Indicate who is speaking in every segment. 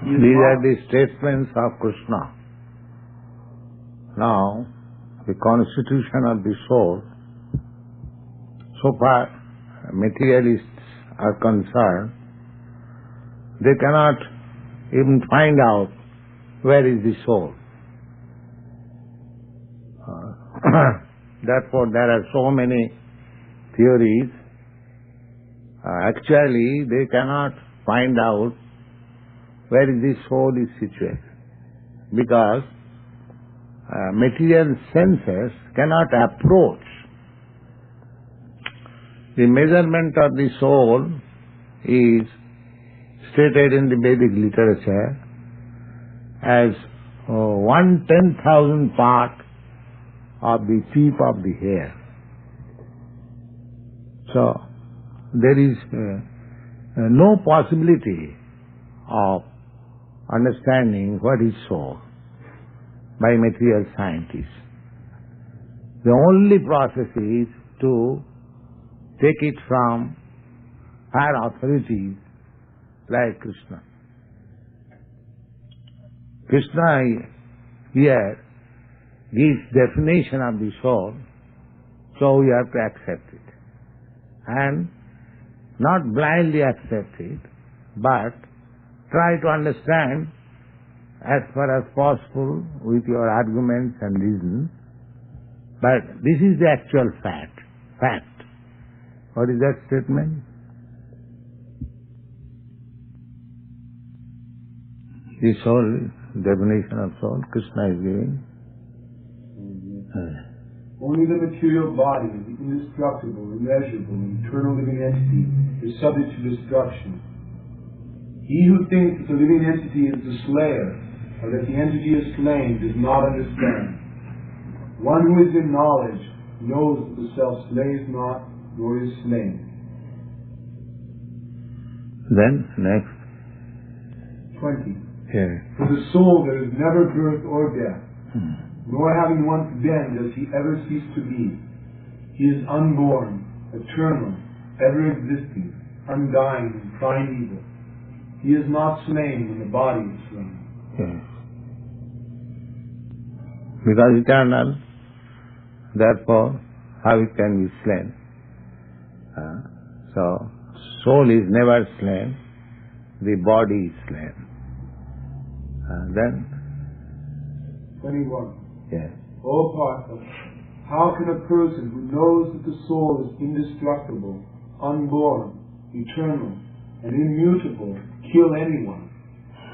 Speaker 1: These are the statements of Krishna. Now, the constitution of the soul, so far materialists are concerned, they cannot even find out where is the soul. Therefore, there are so many theories. Actually, they cannot find out where the soul is situated, because material senses cannot approach. The measurement of the soul is stated in the Vedic literature as 1/10,000th part of the tip of the hair. So, there is no possibility of understanding what is soul by material scientists. The only process is to take it from higher authorities like Krishna. Krishna here gives definition of the soul, so we have to accept it. And not blindly accept it, but try to understand as far as possible with your arguments and reasons. But this is the actual fact. What is that statement? The soul, definition of soul, Krishna is giving.
Speaker 2: Only the material body, the indestructible, immeasurable, and eternal living entity, is subject to destruction. He who thinks that the living entity is the slayer, or that the entity is slain, does not understand. One who is in knowledge knows that the self slays not, nor is slain.
Speaker 1: Then, next.
Speaker 2: 20.
Speaker 1: Here.
Speaker 2: For the soul there is never birth or death, nor having once been does he ever cease to be. He is unborn, eternal, ever existing, undying, and primeval. He is not slain when the body is slain.
Speaker 1: Yes. Because eternal, therefore, how it can be slain? So, soul is never slain, the body is slain. Then?
Speaker 2: 21.
Speaker 1: Yes.
Speaker 2: O Partha, how can a person who knows that the soul is indestructible, unborn, eternal, and immutable kill anyone,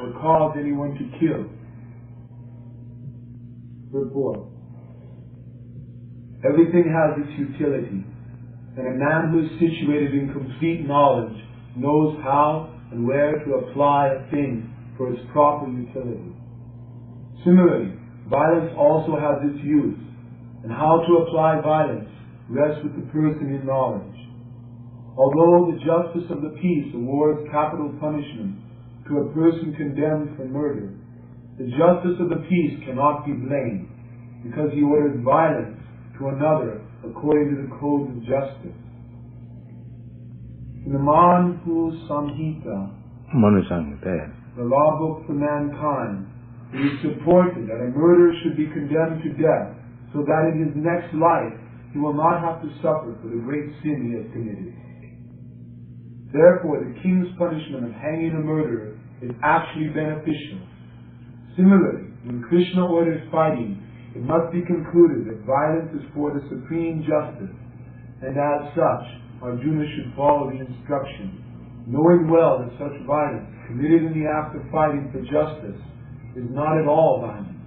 Speaker 2: or cause anyone to kill? Report. Everything has its utility, and a man who is situated in complete knowledge knows how and where to apply a thing for its proper utility. Similarly, violence also has its use, and how to apply violence rests with the person in knowledge. Although the justice of the peace awards capital punishment to a person condemned for murder, the justice of the peace cannot be blamed, because he orders violence to another according to the codes of justice. In the Manhu Samhita, the law book for mankind, it is supported that a murderer should be condemned to death, so that in his next life he will not have to suffer for the great sin he has committed. Therefore, the king's punishment of hanging a murderer is actually beneficial. Similarly, when Krishna orders fighting, it must be concluded that violence is for the supreme justice, and as such, Arjuna should follow the instruction, knowing well that such violence, committed in the act of fighting for justice, is not at all violence,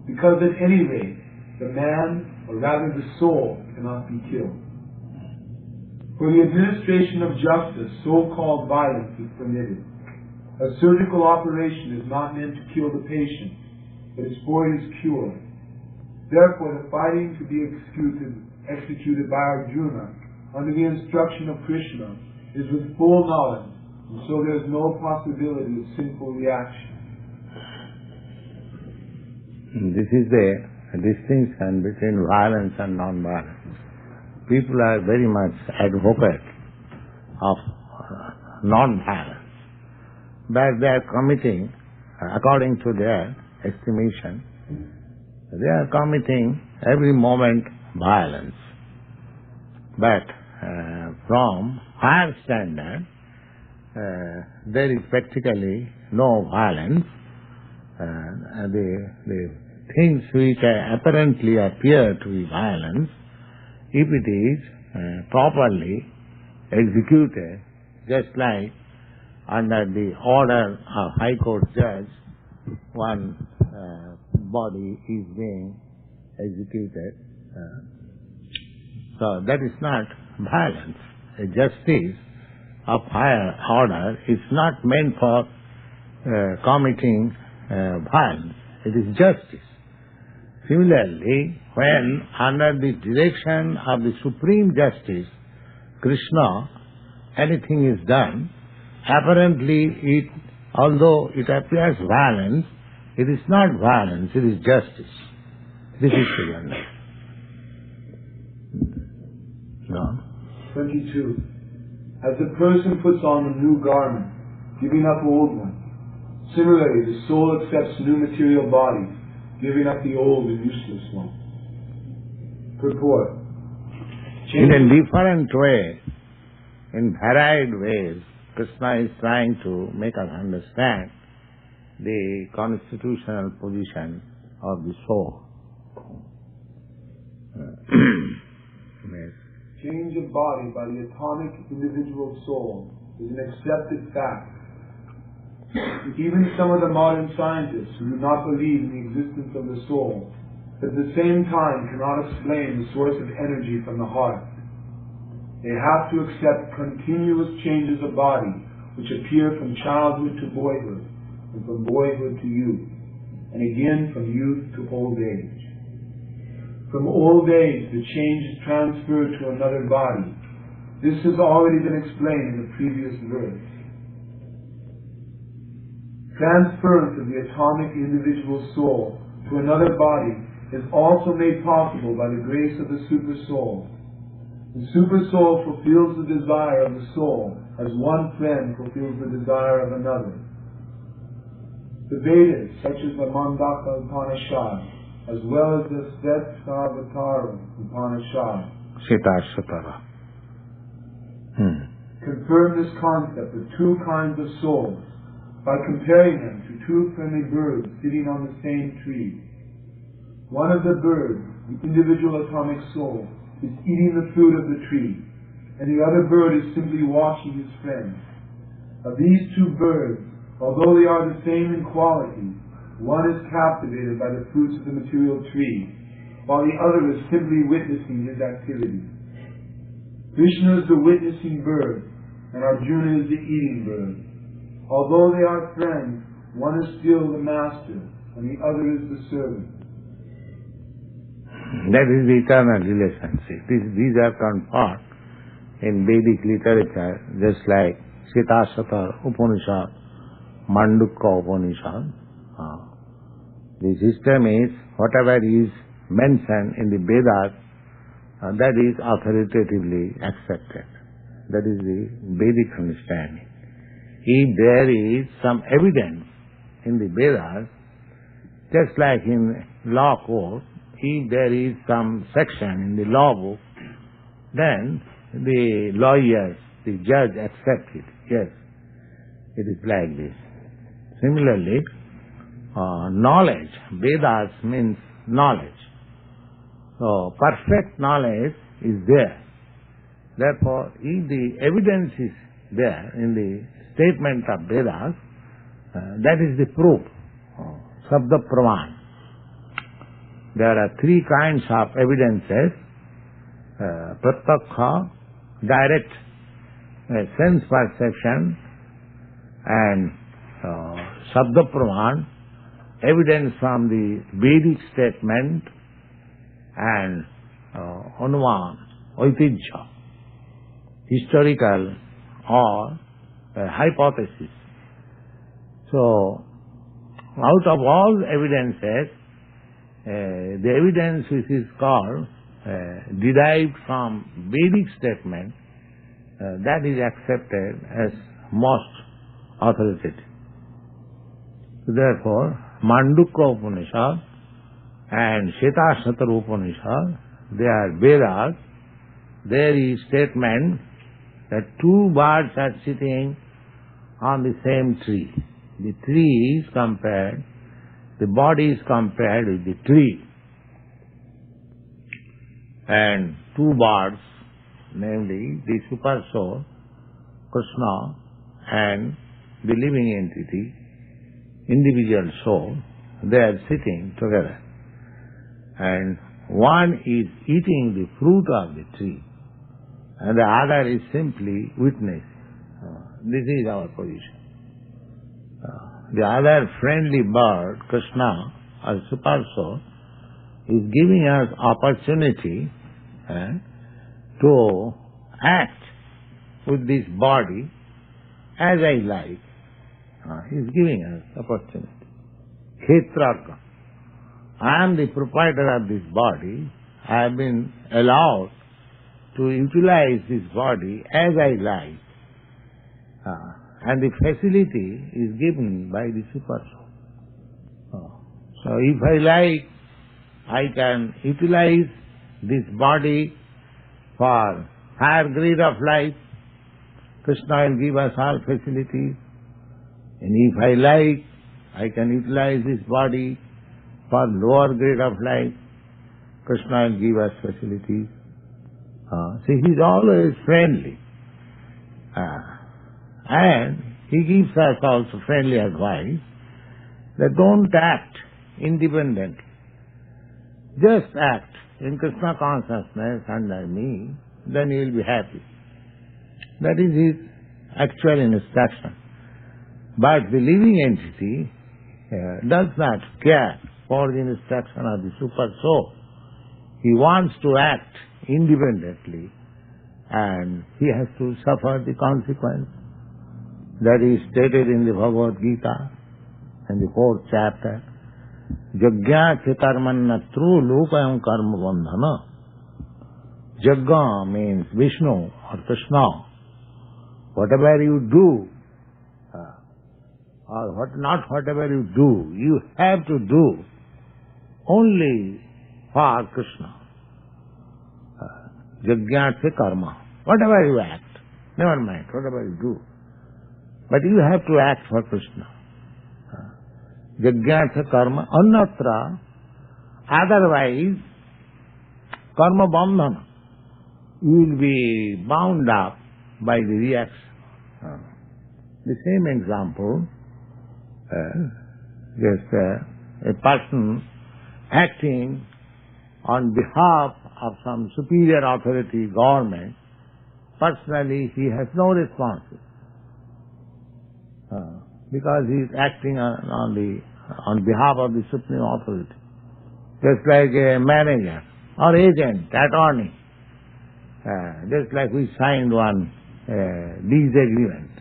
Speaker 2: because at any rate, the man, or rather the soul, cannot be killed. For the administration of justice, so-called violence is permitted. A surgical operation is not meant to kill the patient, but is for his cure. Therefore, the fighting to be executed by Arjuna under the instruction of Krishna is with full knowledge, and so there is no possibility of sinful reaction.
Speaker 1: This is the distinction between violence and non-violence. People are very much advocate of non-violence, but they are committing according to their estimation, they are committing every moment violence. But from higher standard, there is practically no violence. The things which apparently appear to be violence, if it is properly executed, just like under the order of High Court judge, one body is being executed. So that is not violence. A justice of higher order is not meant for committing violence. It is justice. Similarly, when under the direction of the Supreme Justice, Krishna, anything is done, apparently although it appears violence, it is not violence, it is justice. This is the understanding.
Speaker 2: 22. As a person puts on a new garment, giving up old one, similarly the soul accepts new material bodies, giving up the old and useless one. Purport.
Speaker 1: In a different way, in varied ways, Krishna is trying to make us understand the constitutional position of the soul.
Speaker 2: Change of body by the atomic individual soul is an accepted fact. Even some of the modern scientists who do not believe in the existence of the soul, at the same time cannot explain the source of energy from the heart. They have to accept continuous changes of body which appear from childhood to boyhood, and from boyhood to youth, and again from youth to old age. From old age, the change is transferred to another body. This has already been explained in the previous verse. Transference of the atomic individual soul to another body is also made possible by the grace of the Super Soul. The Super Soul fulfills the desire of the soul as one friend fulfills the desire of another. The Vedas, such as the Mandaka Upanishad, as well as the Svetāvatara Upanishad, confirm this concept of two kinds of souls by comparing them to two friendly birds sitting on the same tree. One of the birds, the individual atomic soul, is eating the fruit of the tree, and the other bird is simply watching his friend. Of these two birds, although they are the same in quality, one is captivated by the fruits of the material tree, while the other is simply witnessing his activity. Krishna is the witnessing bird, and Arjuna is the eating bird. Although they are friends, one is still the master, and the other is the servant.
Speaker 1: That is the eternal relationship. These are confirmed in Vedic literature, just like Sita Upanishad, Mandukya Upanishad. The system is, whatever is mentioned in the Vedas, that is authoritatively accepted. That is the Vedic understanding. If there is some evidence in the Vedas, just like in law court, if there is some section in the law book, then the lawyers, the judge accepts it. Yes, it is like this. Similarly, knowledge, Vedas means knowledge. So, perfect knowledge is there. Therefore, if the evidence is there in the statement of Vedas, that is the proof, Sabda Praman. There are three kinds of evidences, Pratyakha, direct sense perception, and Sabda Praman, evidence from the Vedic statement, and Anuman, Aitijya, historical or hypothesis. So, out of all evidences, the evidence which is called derived from Vedic statement, that is accepted as most authoritative. Therefore, Mandukya Upanishad and Shvetashvatara Upanishad, they are Vedas. There is statement that two birds are sitting on the same tree. The tree is compared, the body is compared with the tree. And two birds, namely the super soul, Krishna, and the living entity, individual soul, they are sitting together. And one is eating the fruit of the tree, and the other is simply witnessing. This is our position. The other friendly bird, Krishna, or super soul, is giving us opportunity to act with this body as I like. He is giving us opportunity. Khetraka. I am the proprietor of this body. I have been allowed to utilize this body as I like. And the facility is given by the super soul. So if I like, I can utilize this body for higher grade of life. Krishna will give us all facilities. And if I like, I can utilize this body for lower grade of life. Krishna will give us facilities. See, he is always friendly. And he gives us also friendly advice that don't act independently. Just act in Krishna consciousness under me, then you will be happy. That is his actual instruction. But the living entity does not care for the instruction of the super soul. He wants to act independently, and he has to suffer the consequence. That is stated in the Bhagavad Gita, in the 4th chapter. Yajna karmannatru lupayam karma bandhana. Yajna means Vishnu or Krishna. Whatever you do, or not whatever you do, you have to do only for Krishna. Yajna karma. Whatever you act, never mind, whatever you do. But you have to act for Krishna. Yajna karma annatra, otherwise karma bandhana. You will be bound up by the reaction. The same example, a person acting on behalf of some superior authority, government, personally he has no responsibility. Because he is acting on behalf of the supreme authority. Just like a manager or agent, attorney. Just like we signed one lease agreement.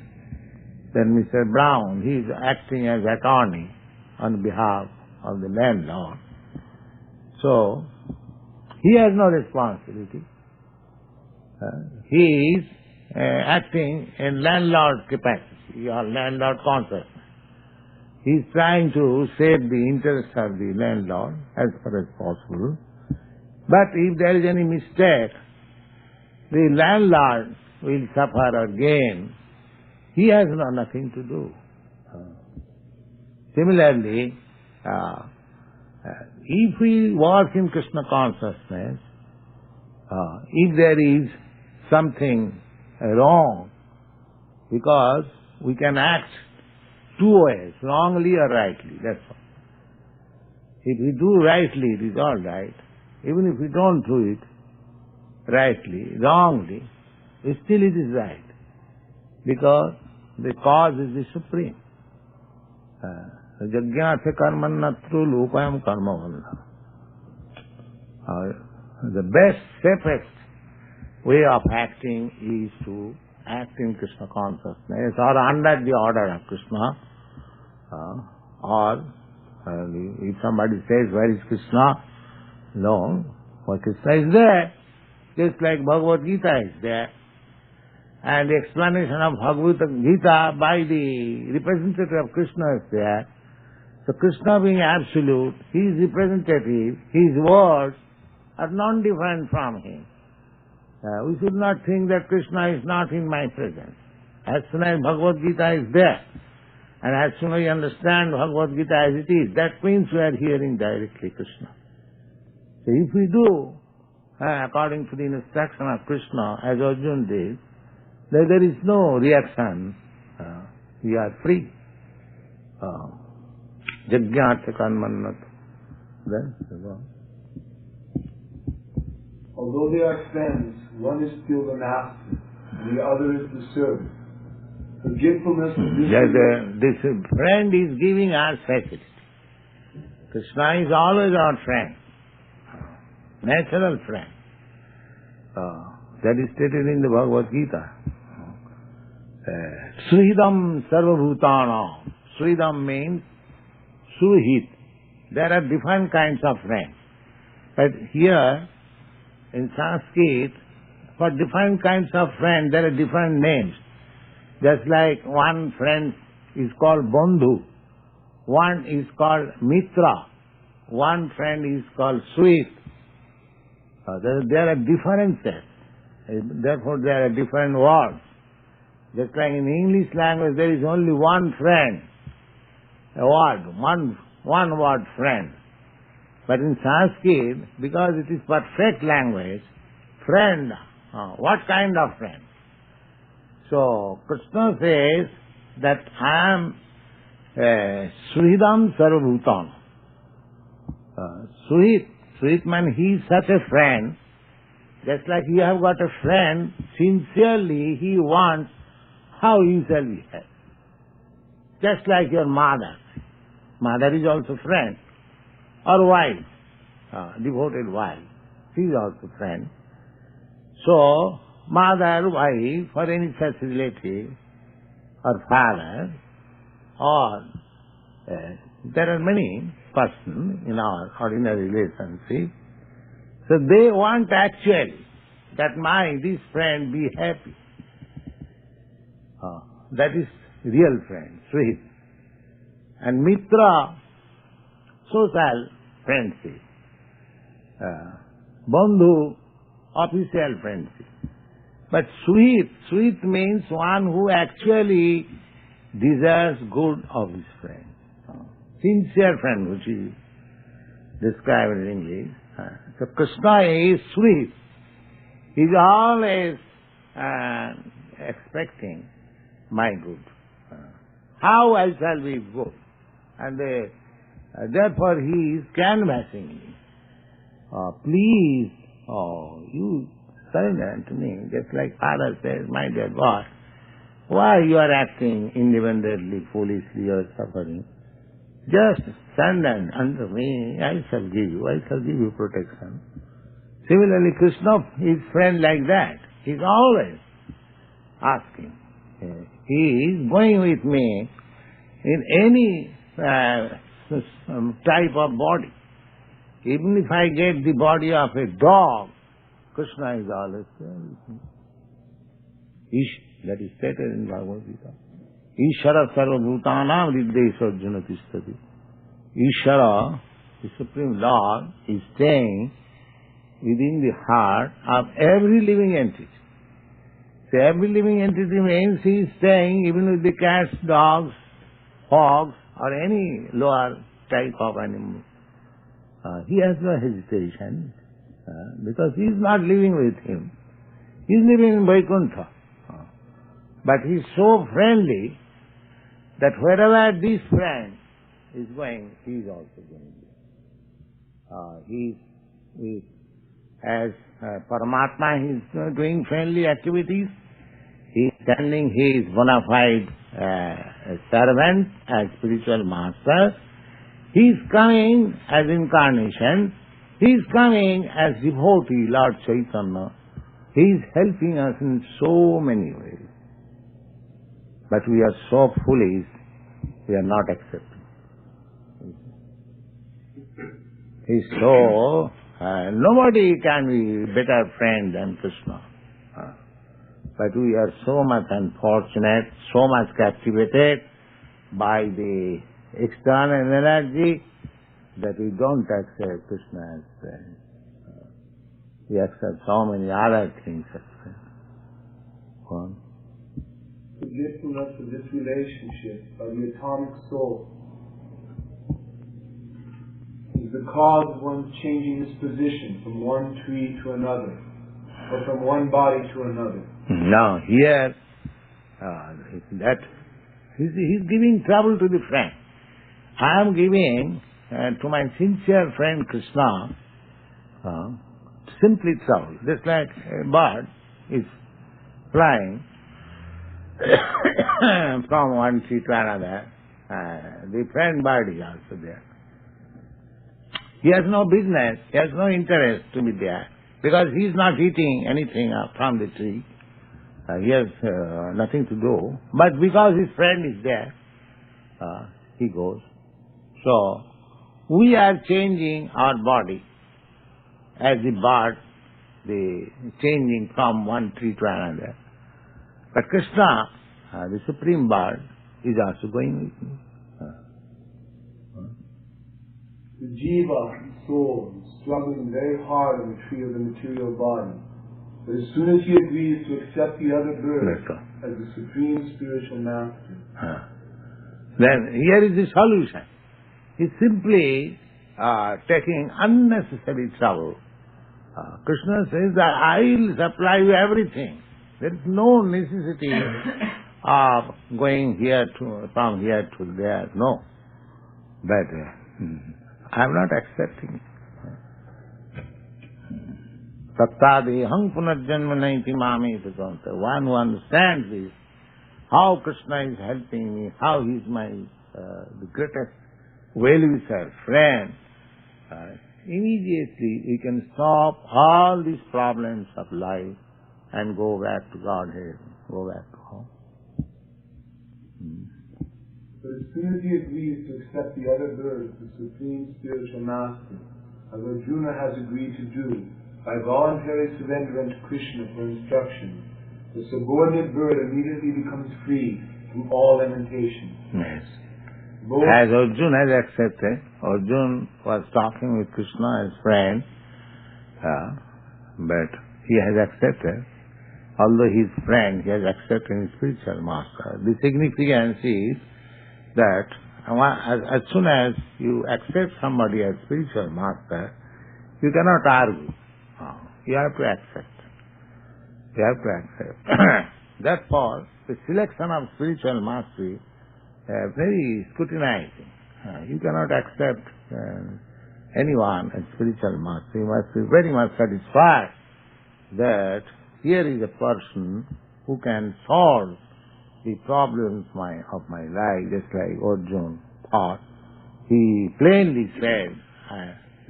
Speaker 1: Then Mr. Brown, he is acting as attorney on behalf of the landlord. So, he has no responsibility. He is acting in landlord capacity or landlord consciousness. He is trying to save the interests of the landlord as far as possible. But if there is any mistake, the landlord will suffer or gain. He has nothing to do. Similarly, if we work in Krishna consciousness, if there is something wrong, because we can act two ways, wrongly or rightly, that's all. If we do rightly, it is all right. Even if we don't do it rightly, wrongly, still it is right. Because the cause is the supreme. Yajna karmannatru lupayam karma bandhana. The best, safest way of acting is to act in Krishna consciousness or under the order of Krishna. Or if somebody says, where is Krishna? No, for Krishna is there. Just like Bhagavad Gita is there. And the explanation of Bhagavad Gita by the representative of Krishna is there. So Krishna being absolute, his representative, his words are non-different from him. We should not think that Krishna is not in my presence. As soon as Bhagavad Gita is there, and as soon as we understand Bhagavad Gita as it is, that means we are hearing directly Krishna. So if we do according to the instruction of Krishna, as Arjuna did, then there is no reaction. We are free. Jajñātya karmanat. Then,
Speaker 2: although they are friends, one is still the master, and the other is the servant. Forgetfulness of
Speaker 1: this friend is giving us facility. Krishna is always our friend, natural friend. That is stated in the Bhagavad Gita. Suhidam sarvabhutanam. Suhidam means suhit. There are different kinds of friends. But here, in Sanskrit, for different kinds of friends, there are different names. Just like one friend is called Bandhu, one is called Mitra, one friend is called Sweet. There are differences. Therefore, there are different words. Just like in English language, there is only one friend, a word, one word friend. But in Sanskrit, because it is perfect language, friend, what kind of friend? So, Krishna says that I am Suhidam Sarvabhutam. Suhit means he is such a friend, just like you have got a friend, sincerely he wants how you shall be happy. Just like your mother. Mother is also friend. Or wife, devoted wife. She is also friend. So, mother, wife, or any such relative, or father, or there are many persons in our ordinary relationship. So they want actually that this friend be happy. That is real friend, sweet. And mitra, social friendship. Bandhu, official friendship. But sweet means one who actually desires good of his friend. Sincere friend, which is described in English. So Krishna is sweet. He is always expecting my good. How I shall be good? And therefore he is canvassing me. Please, you surrender to me. Just like Father says, my dear boy, why you are acting independently, foolishly, or suffering? Just surrender unto me, I shall give you protection. Similarly, Krishna is friend like that. He is always asking. He is going with me in any type of body. Even if I get the body of a dog, Krishna is always there with me. That is stated in Bhagavad Gita. Ishara sarvabhutanam riddhesva junatistati. Ishara, the Supreme Lord, is staying within the heart of every living entity. So every living entity means he is staying even with the cats, dogs, hogs, or any lower type of animal. He has no hesitation because he is not living with him. He is living in Vaikuntha. But he is so friendly that wherever this friend is going, he is also going there. As Paramatma, he is doing friendly activities. He is standing, he is bona fide servant, as spiritual master. He is coming as incarnation. He is coming as devotee, Lord Chaitanya. He is helping us in so many ways. But we are so foolish, we are not accepting. He is so, nobody can be better friend than Krishna. But we are so much unfortunate, so much captivated by the external energy, that we don't accept Krishna as friend. We accept so many other things as friend. One.
Speaker 2: Forgetfulness of this relationship of the atomic soul is the cause of one changing his position from one tree to another, or from one body to another.
Speaker 1: Now here, that he's giving trouble to the friend. I am giving to my sincere friend Krishna simply trouble. Just like a bird is flying from one tree to another, the friend bird is also there. He has no business, he has no interest to be there, because he is not eating anything from the tree. He has nothing to do. But because his friend is there, he goes. So, we are changing our body as the bird, the changing from one tree to another. But Krishna, the supreme bird, is also going with me.
Speaker 2: The jiva, soul, is struggling very hard on the tree of the material body. But as soon as he agrees to accept the other bird as the supreme spiritual master,
Speaker 1: then here is the solution. He's simply taking unnecessary trouble. Krishna says that I will supply you everything. There is no necessity of going from here to there. No. But I am not accepting it. Sattādeham punarjanma naiti māmeti kanta. One who understands this, how Krishna is helping me, how he is my the greatest well-wisher, friend, immediately we can stop all these problems of life and go back to Godhead, go back to home.
Speaker 2: But as soon as he agrees to accept the other bird as the supreme spiritual master, as Arjuna has agreed to do, by voluntary surrender unto Krishna for instruction, the subordinate bird immediately becomes free from all limitation.
Speaker 1: Yes. As Arjuna has accepted, Arjuna was talking with Krishna as friend, but he has accepted, although he is friend, he has accepted his spiritual master. The significance is that as soon as you accept somebody as spiritual master, you cannot argue. You have to accept. You have to accept. Therefore, the selection of spiritual mastery very scrutinizing. You cannot accept anyone as spiritual master. You must be very much satisfied that here is a person who can solve the problems of my life, just like Arjuna thought. He plainly said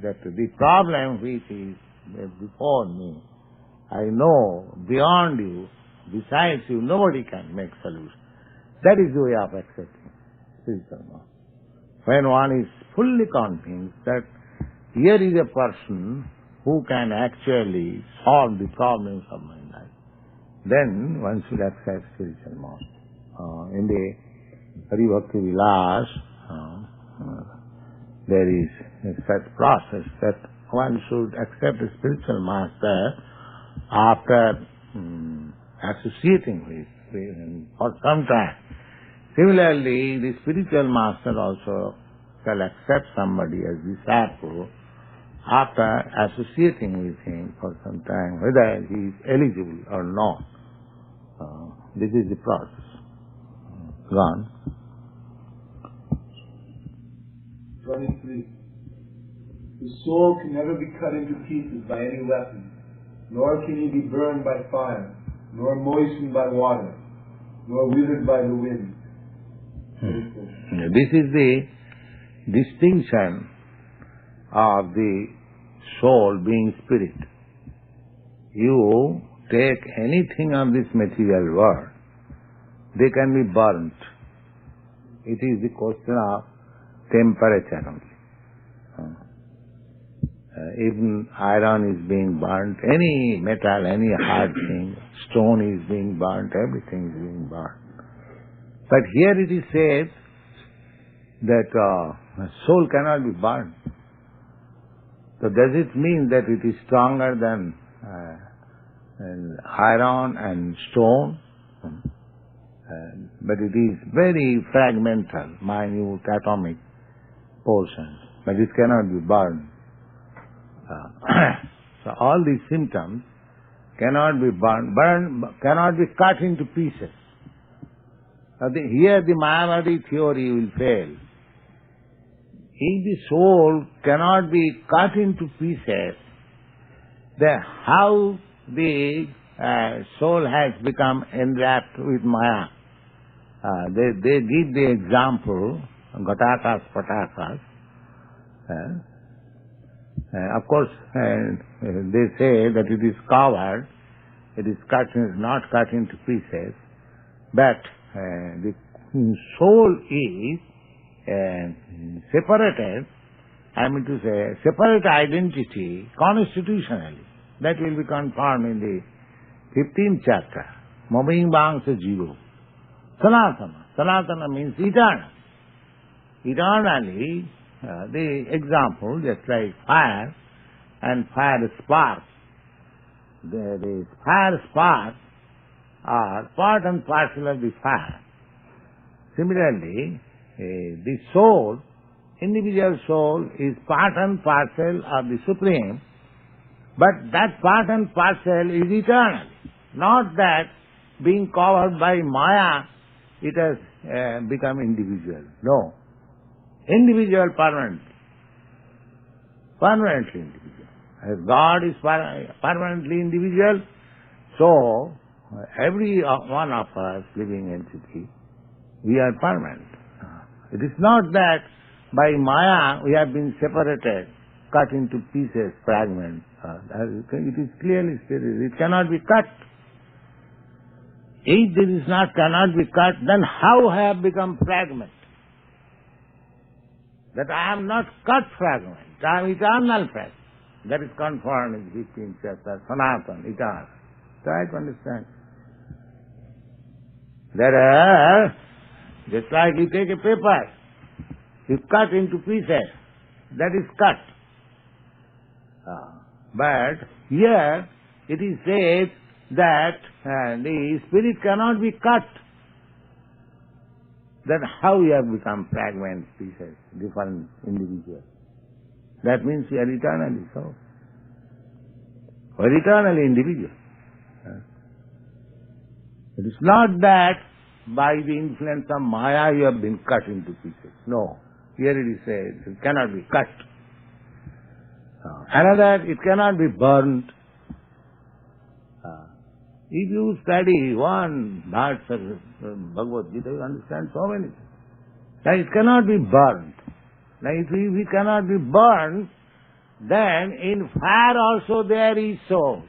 Speaker 1: that the problem which is before me, I know beyond you, besides you, nobody can make solution. That is the way of accepting spiritual master. When one is fully convinced that here is a person who can actually solve the problems of my life, then one should accept spiritual master. In the Hari Bhakti Vilas, there is such process that one should accept a spiritual master after associating with him for some time. Similarly, the spiritual master also shall accept somebody as disciple after associating with him for some time, whether he is eligible or not. This is the process. Gone.
Speaker 2: 23. The soul can never be cut into pieces by any weapon, nor can he be burned by fire, nor moistened by water, nor withered by the wind.
Speaker 1: This is the distinction of the soul being spirit. You take anything of this material world, they can be burnt. It is the question of temperature only. Even iron is being burnt, any metal, any hard thing, stone is being burnt, everything is being burnt. But here it is said, that soul cannot be burned. So does it mean that it is stronger than iron and stone? But it is very fragmental, minute, atomic portions. But it cannot be burned. So all these symptoms cannot be burned, cannot be cut into pieces. Here the Mayavadi theory will fail. If the soul cannot be cut into pieces, then how the soul has become enwrapped with Maya? They give the example, Gatakas, Patakas. Of course, they say that it is covered, it is not cut into pieces, but the soul is separated, I mean to say, separate identity constitutionally. That will be confirmed in the 15th chapter, Mabing Bangsa Jivo. Sanatana. Sanatana means eternal. Eternally, the example, just like fire and fire spark. The fire sparks are part and parcel of the fire. Similarly, the soul, individual soul, is part and parcel of the Supreme, but that part and parcel is eternal. Not that being covered by Maya, it has become individual. No. Individual permanently. Permanently individual. As God is permanently individual, so every one of us, living entity, we are permanent. It is not that by Maya we have been separated, cut into pieces, fragments. It is clearly stated, it cannot be cut. If this is not cannot be cut, then how I have become fragment? That I am not cut fragment, I am eternal fragment. That is confirmed in the 15th chapter, Sanatana, eternal. Try to understand. There are, just like you take a paper, you cut into pieces, that is cut. But here it is said that the spirit cannot be cut. Then how you have become fragments, pieces, different individuals? That means you are eternally so. You are eternally individual. It is not that by the influence of Maya you have been cut into pieces. No. Here it is said, it cannot be cut. Another, it cannot be burnt. If you study one verse of Bhagavad Gita, you understand so many things. Now it cannot be burnt. Now if it cannot be burnt, then in fire also there is soul.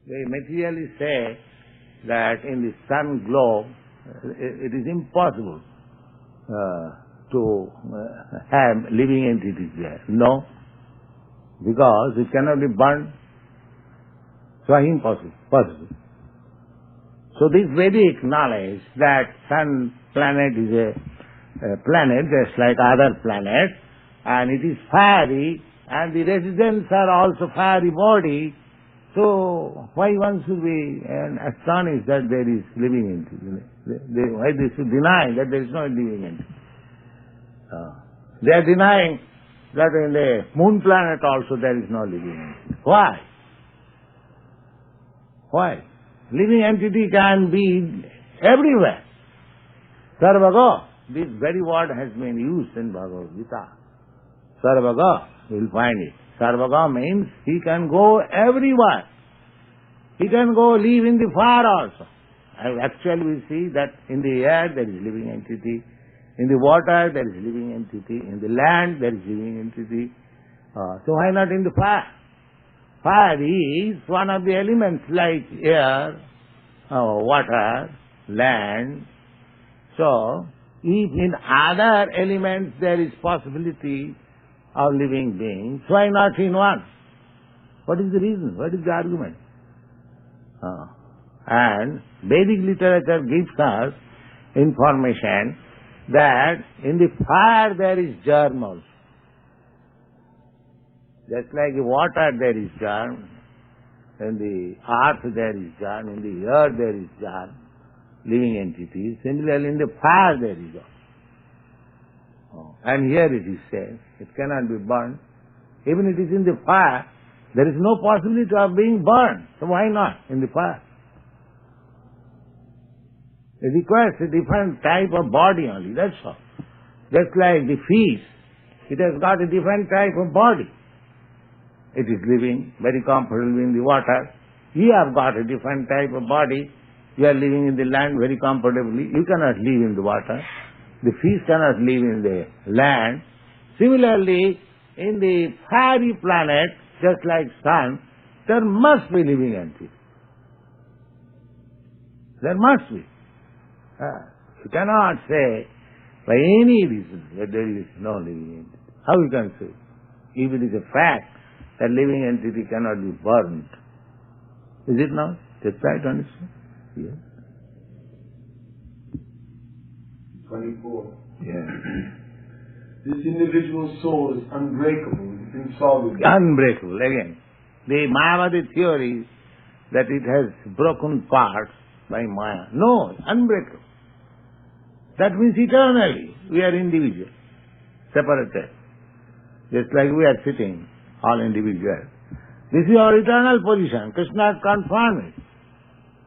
Speaker 1: They materially say that in the sun globe it is impossible to have living entities there. No, because it cannot be burned. So impossible, possible. So this Vedic knowledge that sun planet is a planet just like other planets, and it is fiery, and the residents are also fiery body, so why one should be astonished that there is living entity? Why they should deny that there is no living entity? They are denying that in the moon planet also there is no living entity. Why? Why? Living entity can be everywhere. Sarvaga, this very word has been used in Bhagavad Gita. Sarvaga, you will find it. Sarvaga means he can go everywhere. He can go live in the fire also. Actually we see that in the air there is living entity, in the water there is living entity, in the land there is living entity. So why not in the fire? Fire is one of the elements like air, water, land. So, if in other elements there is possibility of living beings, why not in one? What is the reason? What is the argument? And Vedic literature gives us information that in the fire there is germ also. Just like in water there is germ, in the earth there is germ, in the earth there is germ, living entities. Similarly, in the fire there is also. And here it is said, it cannot be burned. Even it is in the fire, there is no possibility of being burned. So why not in the fire? It requires a different type of body only, that's all. Just like the fish, it has got a different type of body. It is living very comfortably in the water. You have got a different type of body. You are living in the land very comfortably. You cannot live in the water. The fish cannot live in the land. Similarly, in the fiery planet, just like sun, there must be living entity. There must be. You cannot say by any reason that there is no living entity. How you can say? If it is a fact that living entity cannot be burned. Is it not? Just try to understand. Yes.
Speaker 2: 24.
Speaker 1: Yeah.
Speaker 2: This individual soul is unbreakable, insoluble.
Speaker 1: Unbreakable, again. The Mayavadi theory that it has broken parts by Maya. No, unbreakable. That means eternally we are individual, separated. Just like we are sitting, all individuals. This is our eternal position. Krishna has confirmed it.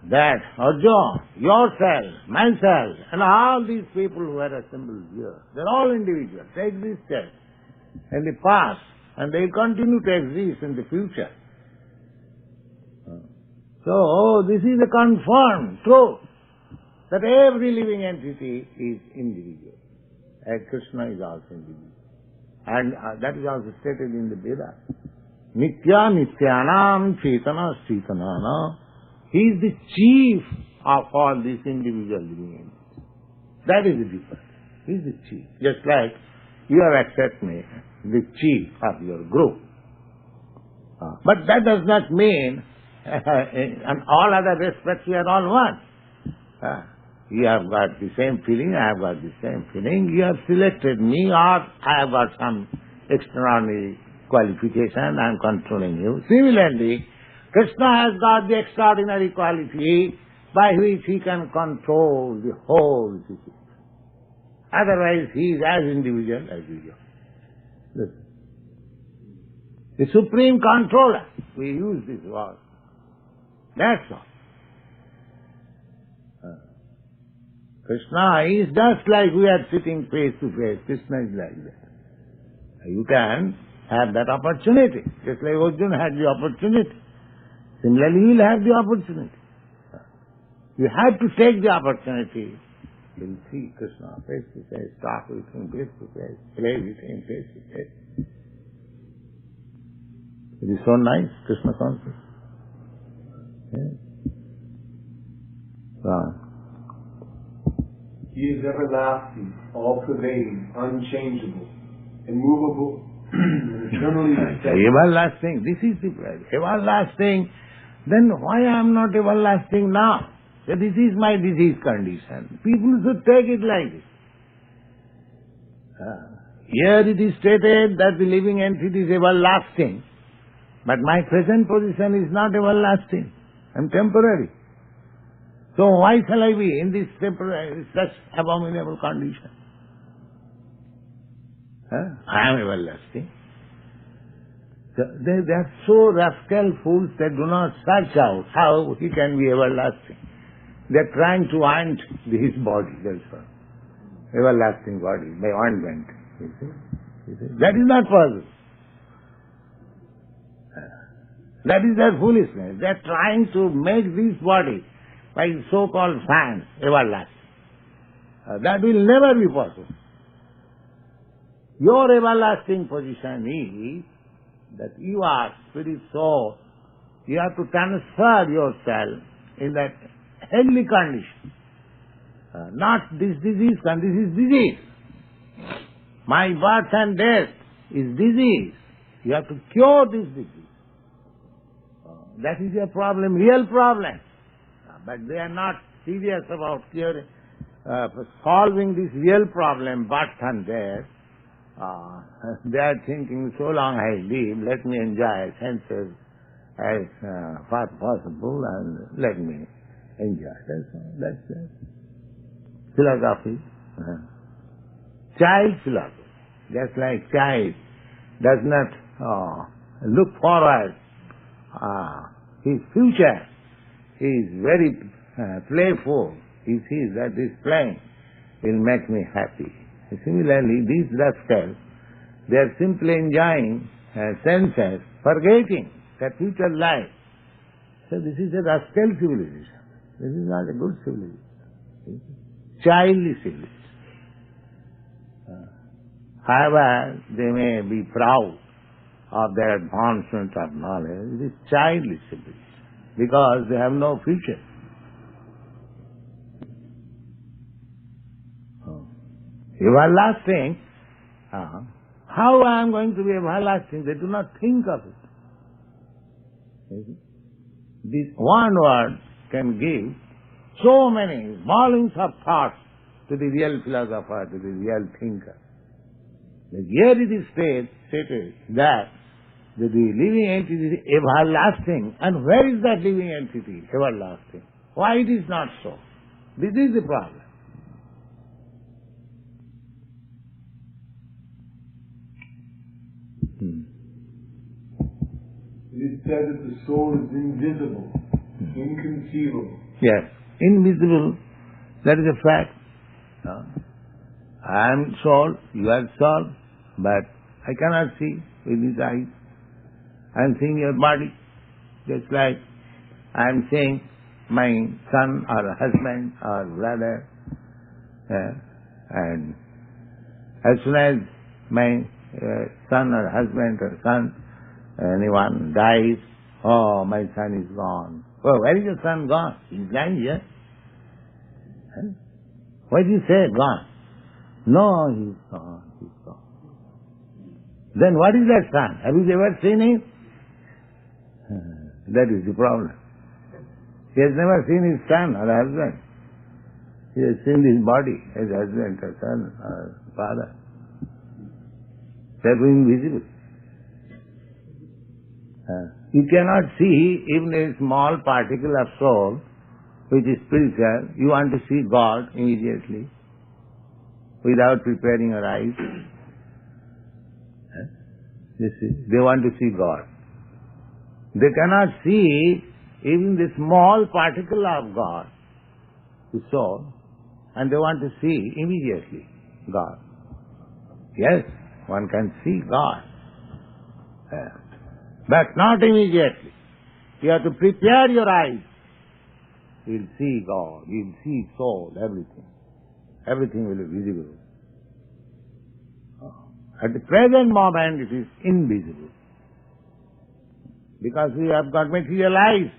Speaker 1: That Arjuna, yourself, myself, and all these people who are assembled here, they're all individuals. They existed in the past, and they continue to exist in the future. So, this is a confirmed truth, that every living entity is individual. And Krishna is also individual. And that is also stated in the Vedas. Nitya Nityanam Chaitana Chaitanana. He is the chief of all these individual living entities. That is the difference. He is the chief. Just like you have accepted me, the chief of your group. But that does not mean in all other respects we are all one. You have got the same feeling, I have got the same feeling. You have selected me, or I have got some extraordinary qualification, I am controlling you. Similarly, Krishna has got the extraordinary quality by which he can control the whole situation. Otherwise, he is as individual as you are. Listen. The supreme controller, we use this word. That's all. Krishna is just like we are sitting face to face. Krishna is like that. You can have that opportunity, just like Arjuna had the opportunity. Similarly, you will have the opportunity. You have to take the opportunity. You will see Krishna face to face, talk with him face to face, play with him face to face. It is so nice, Krishna Consciousness. Yes.
Speaker 2: He is everlasting, all-pervading, unchangeable, immovable, and eternally steady.
Speaker 1: Everlasting. This is the everlasting. Then why I am not everlasting now? So this is my disease condition. People should take it like this. Here it is stated that the living entity is everlasting, but my present position is not everlasting. I am temporary. So why shall I be in this temporary, such abominable condition? I am everlasting. So they are so rascal fools that do not search out how he can be everlasting. They are trying to oint his body, that's all. Everlasting body, by ointment. You see? That is not possible. That is their foolishness. They are trying to make this body by so-called science everlasting. That will never be possible. Your everlasting position is that you are spirit soul. You have to transfer yourself in that heavenly condition. Not this disease, and this is disease. My birth and death is disease. You have to cure this disease. That is your problem, real problem. But they are not serious about curing. for solving this real problem, but and there, they are thinking, so long I live, let me enjoy senses as far possible and let me enjoy. That's all. That's it. Philosophy. Child philosophy. Just like child does not look forward his future. He is very playful. He sees that this playing will make me happy. Similarly, these rascals, they are simply enjoying senses, forgetting their future life. So this is a rascal civilization. This is not a good civilization. Childish civilization. However, they may be proud of their advancement of knowledge. It is childish civilization because they have no future. Everlasting, how I am going to be everlasting? They do not think of it. This one word can give so many volumes of thoughts to the real philosopher, to the real thinker. But here it is stated that the living entity is everlasting. And where is that living entity, everlasting? Why it is not so? This is the problem.
Speaker 2: It is said that the soul is invisible, inconceivable.
Speaker 1: Yes, invisible, that is a fact. I am soul, you are soul, but I cannot see with these eyes. I am seeing your body, just like I am seeing my son or husband or brother. And as soon as my son or husband or son, anyone dies, oh, my son is gone. Oh, where is your son gone? He's lying here. Why do you say gone? No, he's gone, he's gone. Then what is that son? Have you ever seen him? That is the problem. He has never seen his son or husband. He has seen his body as husband or son or father. They are invisible. You cannot see even a small particle of soul, which is spiritual. You want to see God immediately, without preparing your eyes. You see, they want to see God. They cannot see even the small particle of God, the soul, and they want to see immediately God. Yes, one can see God. But not immediately. You have to prepare your eyes. You'll see God, you'll see soul, everything. Everything will be visible. At the present moment it is invisible. Because we have got material eyes.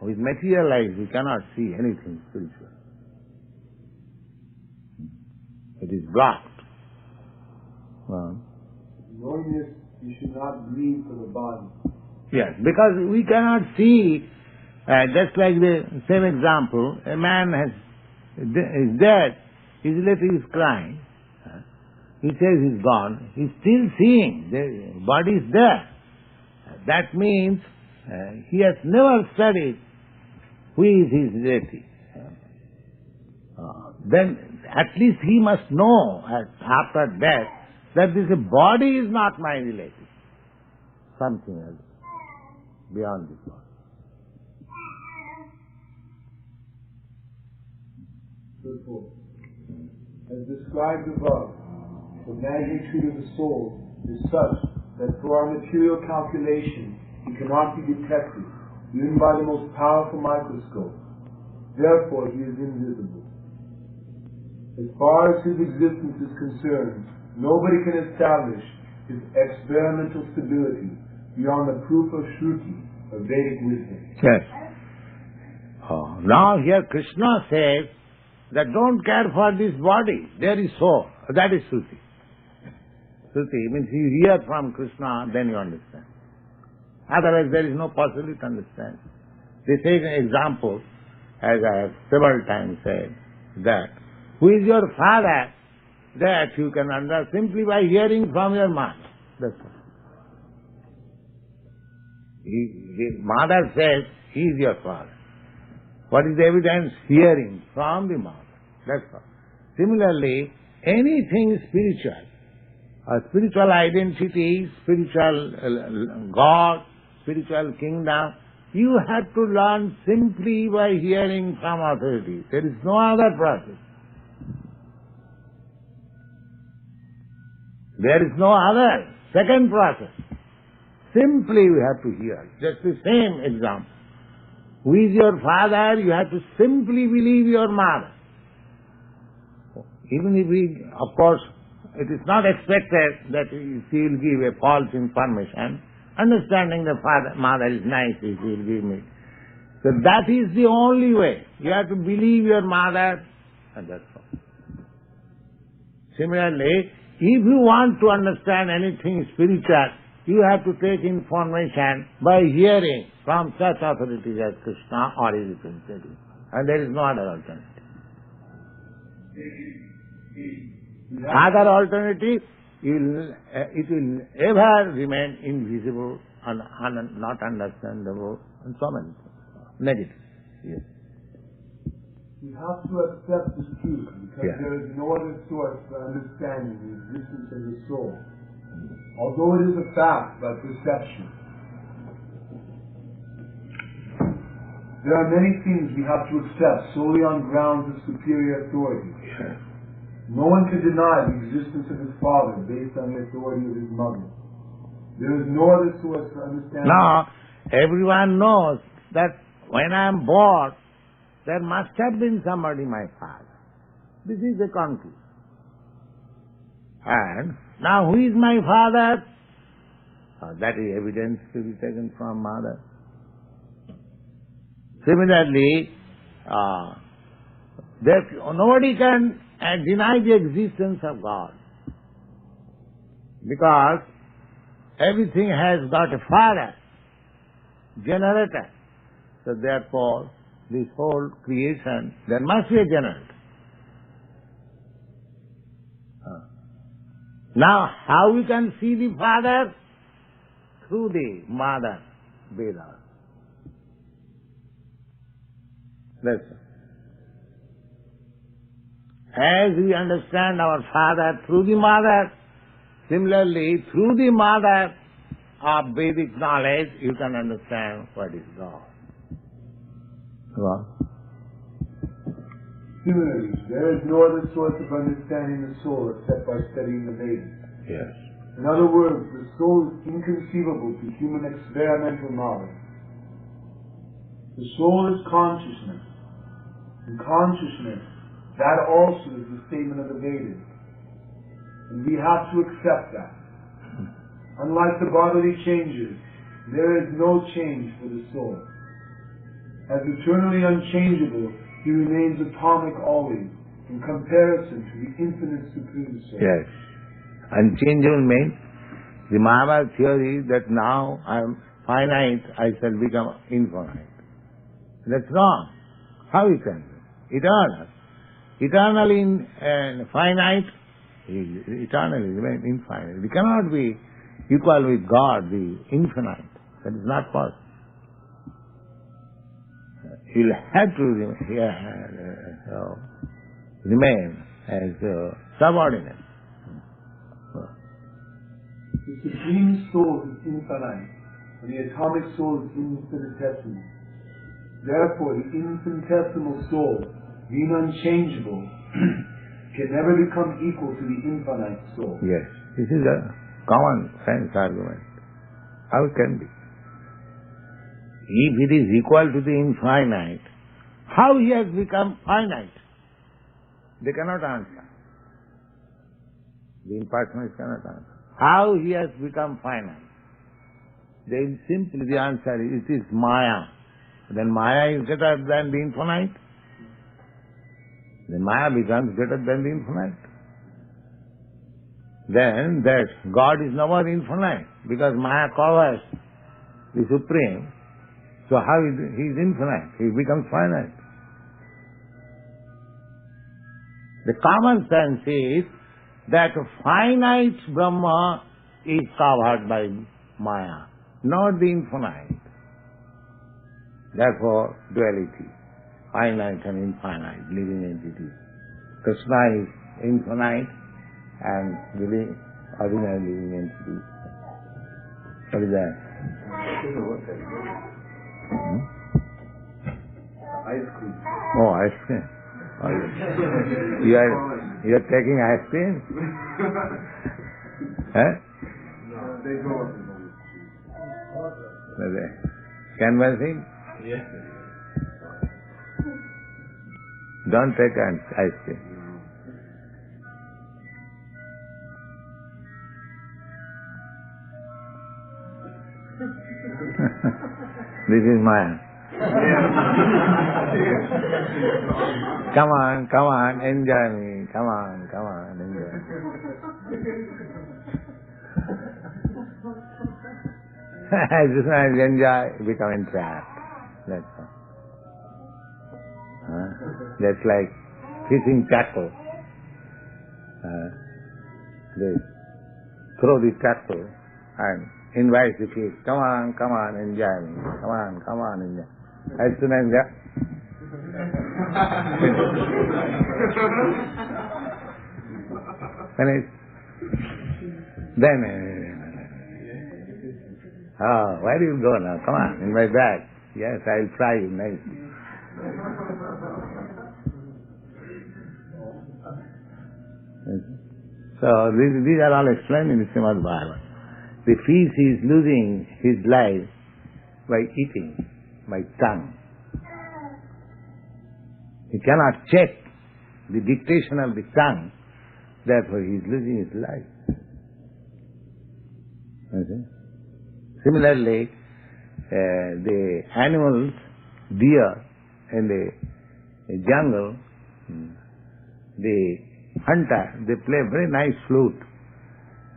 Speaker 1: With material eyes we cannot see anything spiritual. It is blocked.
Speaker 2: Knowing this, you should not grieve for the body.
Speaker 1: Yes, because we cannot see, just like the same example, a man is dead, his relative is crying, he says he's gone, he's still seeing, the body is there. That means he has never studied who is his relative. Then at least he must know after death that this body is not my relative. Something else beyond this body.
Speaker 2: As described above, the magnitude of the soul is such that for our material calculation it cannot be detected even by the most powerful microscope. Therefore he is invisible. As far as his existence is concerned, nobody can establish his experimental stability beyond the proof of Shruti, of Vedic wisdom.
Speaker 1: Yes. Now here Krishna says that don't care for this body, there is soul. That is Shruti. Shruti means you hear from Krishna, then you understand. Otherwise there is no possibility to understand. They take an example, as I have several times said, that who is your father, that you can understand simply by hearing from your mother. That's all. His mother says, he is your father. What is the evidence? Hearing from the mother. That's all. Similarly, anything spiritual, a spiritual identity, spiritual God, spiritual kingdom, you have to learn simply by hearing from authority. There is no other process. There is no other second process. Simply we have to hear. Just the same example. Who is your father? You have to simply believe your mother. Even if we, of course, it is not expected that she will give a false information. Understanding the mother is nice if she will give me. So that is the only way. You have to believe your mother, and that's all. Similarly, if you want to understand anything spiritual, you have to take information by hearing from such authorities as Krishna or his principles. And there is no other alternative. Other alternative, it will ever remain invisible and not understandable and so many things. Negative. Yes.
Speaker 2: We have to accept this truth because there is no other source for understanding the existence of the soul. Although it is a fact by perception. There are many things we have to accept solely on grounds of superior authority.
Speaker 1: Yes.
Speaker 2: No one can deny the existence of his father based on the authority of his mother. There is no other source for understanding.
Speaker 1: Now, everyone knows that when I am born, there must have been somebody my father. This is the conclusion. And now who is my father? That is evidence to be taken from mother. Similarly, nobody can deny the existence of God. Because everything has got a father, generator. So therefore, this whole creation, there must be a generator. Now, how we can see the Father? Through the Mother, Vedas. That's it. As we understand our Father through the Mother, similarly, through the Mother of Vedic knowledge, you can understand what is God. Well,
Speaker 2: similarly, there is no other source of understanding the soul except by studying the Vedas.
Speaker 1: yes.
Speaker 2: In other words, the soul is inconceivable to human experimental knowledge. The soul is consciousness. And consciousness, that also is the statement of the Vedas. And we have to accept that. Unlike the bodily changes, there is no change for the soul. As eternally unchangeable, he remains atomic always, in comparison to the infinite supreme soul.
Speaker 1: Yes. Unchangeable means the Mahabharata theory that now I am finite, I shall become infinite. That's wrong. How you can be? Eternal. Eternally finite, eternally remain infinite. We cannot be equal with God, the infinite. That is not possible. You'll have to remain as subordinate.
Speaker 2: The Supreme Soul is infinite, and the atomic soul is infinitesimal. Therefore, the infinitesimal soul, being unchangeable, can never become equal to the infinite soul.
Speaker 1: Yes, this is a common sense argument. How it can be? If it is equal to the infinite, how he has become finite? They cannot answer. The impersonalists cannot answer. How he has become finite? Then simply the answer is, it is Maya. Then Maya is greater than the infinite. Then Maya becomes greater than the infinite. Then that God is never infinite, because Maya covers the Supreme. So how he is infinite? He becomes finite. The common sense is that finite Brahma is covered by Maya, not the infinite. Therefore, duality, finite and infinite, living entities. Krishna is infinite and living, ordinary living entity. What is that?
Speaker 2: Ice cream.
Speaker 1: Oh, ice cream. Oh, you are taking ice cream? Huh?
Speaker 2: No, they go up in the
Speaker 1: Canvassing?
Speaker 2: Yes.
Speaker 1: Don't take ice cream. This is Maya. Come on, enjoy me. Come on, enjoy me. As soon as you enjoy, you become entrapped. That's all. That's like fishing tackle. They throw the tackle and invite the fish. Come on, enjoy me. Come on, enjoy. As soon as you finish, then, where do you go now? Come on, in my bag. Yes, I'll fry you nicely. So these are all explained in the ЩrīmadBhāgavatam. The fish is losing his life by eating, by tongue. He cannot check the dictation of the tongue, therefore he is losing his life. Okay? Similarly, the animals, deer in the jungle, the hunter, they play a very nice flute,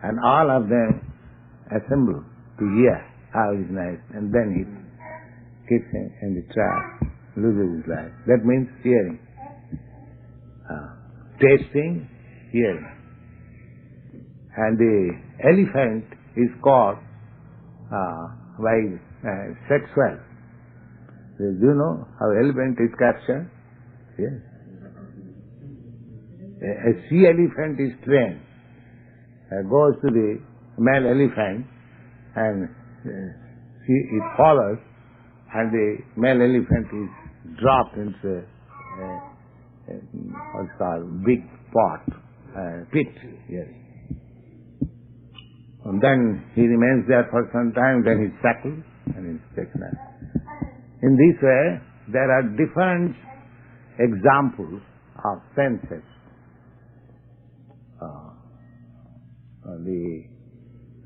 Speaker 1: and all of them assemble to hear how it is nice, and then he kicks him in the trap, loses his life. That means hearing. Tasting, hearing. And the elephant is caught by sexual. Do you know how elephant is captured? Yes. A sea elephant is trained, goes to the male elephant and it follows, and the male elephant is dropped into what's called big pit. Yes. And then he remains there for some time, then he's shackled and he's taken out. In this way, there are different examples of senses.